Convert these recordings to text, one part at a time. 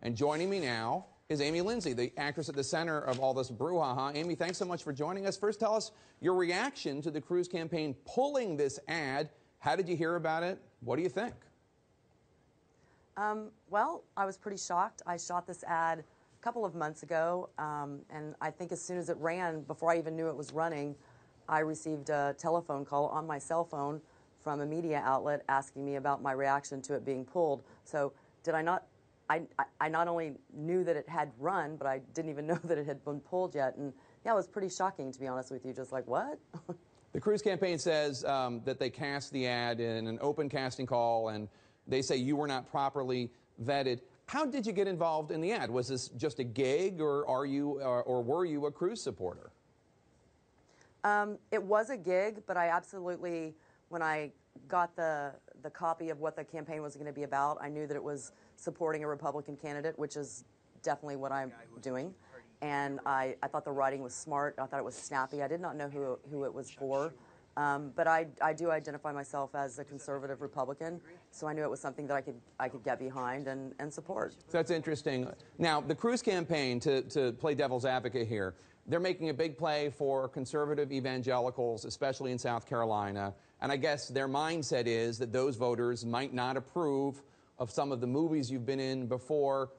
And joining me now is Amy Lindsay, the actress at the center of all this brouhaha. Amy, thanks so much for joining us. First, tell us your reaction to the Cruz campaign pulling this ad. How did you hear about it? What do you think? Well, I was pretty shocked. I shot this ad a couple of months ago, and I think as soon as it ran, before I even knew it was running, I received a telephone call on my cell phone from a media outlet asking me about my reaction to it being pulled. So did I not, I not only knew that it had run, but I didn't even know that it had been pulled yet. And yeah, it was pretty shocking, to be honest with you, just like, what? The Cruz campaign says that they cast the ad in an open casting call, and they say you were not properly vetted. How did you get involved in the ad? Was this just a gig, or were you a Cruz supporter? It was a gig, but I absolutely, when I got the copy of what the campaign was going to be about, I knew that it was supporting a Republican candidate, which is definitely what I'm doing. And I thought the writing was smart. I thought it was snappy. I did not know who it was for. But I do identify myself as a conservative Republican, so I knew it was something that I could get behind and support. So that's interesting. Now, the Cruz campaign, to play devil's advocate here, they're making a big play for conservative evangelicals, especially in South Carolina. And I guess their mindset is that those voters might not approve of some of the movies you've been in before.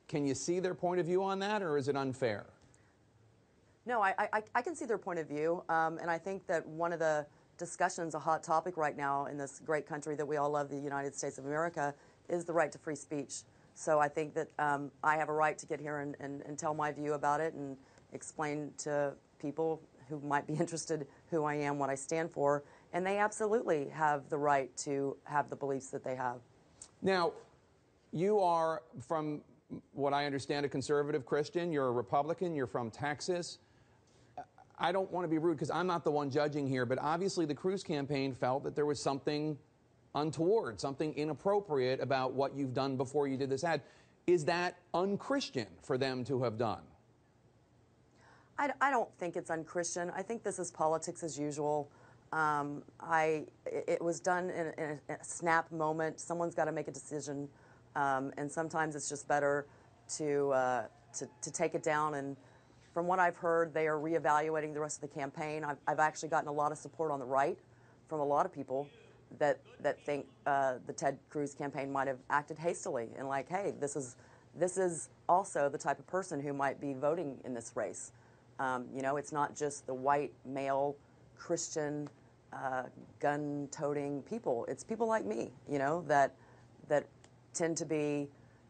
Can you see their point of view on that, or is it unfair? No, I can see their point of view, and I think that one of the discussions, a hot topic right now in this great country that we all love, the United States of America, is the right to free speech. So I think that I have a right to get here and tell my view about it and explain to people who might be interested who I am, what I stand for, and they absolutely have the right to have the beliefs that they have. Now, you are, from what I understand, a conservative Christian. You're a Republican. You're from Texas. I don't want to be rude because I'm not the one judging here, but obviously the Cruz campaign felt that there was something untoward, something inappropriate about what you've done before you did this ad. Is that unchristian for them to have done? I don't think it's unchristian. I think this is politics as usual. It was done in a snap moment. Someone's got to make a decision, and sometimes it's just better to take it down. And from what I've heard, they are reevaluating the rest of the campaign. I've actually gotten a lot of support on the right from a lot of people that think the Ted Cruz campaign might have acted hastily and like, hey, this is also the type of person who might be voting in this race. You know, it's not just the white male Christian gun-toting people. It's people like me, you know, that tend to be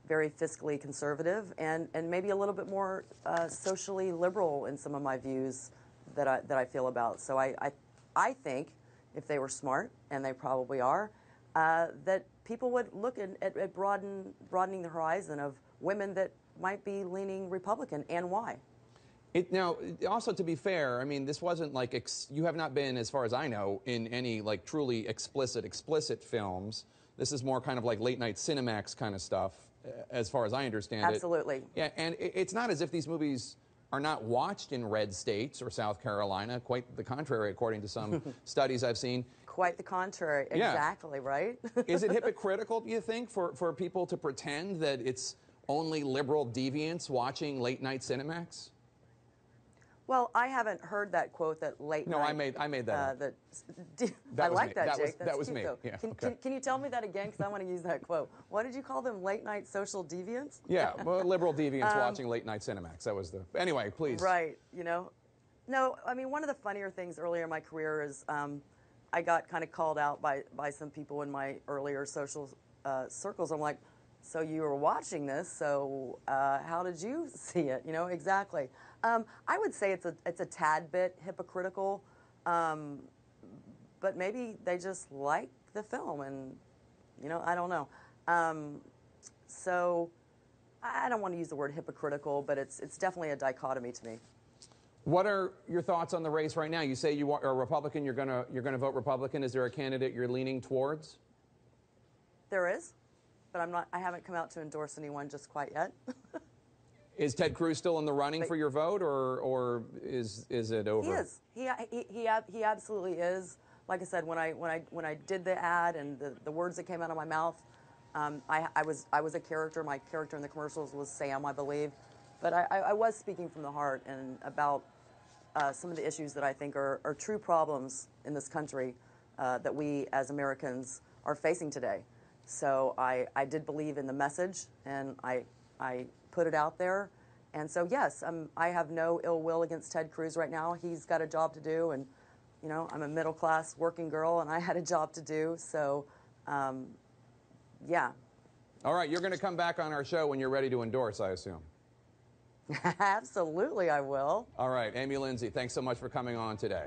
very fiscally conservative and maybe a little bit more socially liberal in some of my views that I feel about. So I think if they were smart, and they probably are, that people would look at broadening the horizon of women that might be leaning Republican and why. Now, also to be fair, I mean, this wasn't like, you have not been, as far as I know, in any like truly explicit films. This is more kind of like late night Cinemax kind of stuff, as far as I understand it. Absolutely. Yeah, and it's not as if these movies are not watched in red states or South Carolina. Quite the contrary, according to some studies I've seen. Quite the contrary. Yeah. Exactly, right? Is it hypocritical, do you think, for people to pretend that it's only liberal deviants watching late night Cinemax? Well, I haven't heard that quote that late No, night. I made that up. I like that, Jake. That was cute, me. Though. Yeah, Can you tell me that again? Because I want to use that quote. What did you call them? Late night social deviants? Yeah, well, liberal deviants watching late night Cinemax. That was the. Anyway, please. Right. You know, no. I mean, one of the funnier things earlier in my career is I got kind of called out by some people in my earlier social circles. I'm like, so you were watching this, so how did you see it? You know, exactly. I would say it's a tad bit hypocritical, but maybe they just like the film, and you know, I don't know. So I don't want to use the word hypocritical, but it's definitely a dichotomy to me. What are your thoughts on the race right now? You say you are a Republican. You're gonna vote Republican. Is there a candidate you're leaning towards? There is, but I'm not. I haven't come out to endorse anyone just quite yet. Is Ted Cruz still in the running for your vote, or is it over? He is. He absolutely is. Like I said, when I did the ad and the words that came out of my mouth, I was a character. My character in the commercials was Sam, I believe, but I was speaking from the heart and about some of the issues that I think are true problems in this country that we as Americans are facing today. So I did believe in the message, and I put it out there. And so yes, I have no ill will against Ted Cruz right now. He's got a job to do, and you know, I'm a middle class working girl, and I had a job to do. So. Yeah. All right, you're going to come back on our show when you're ready to endorse, I assume. Absolutely, I will. All right, Amy Lindsay, thanks so much for coming on today.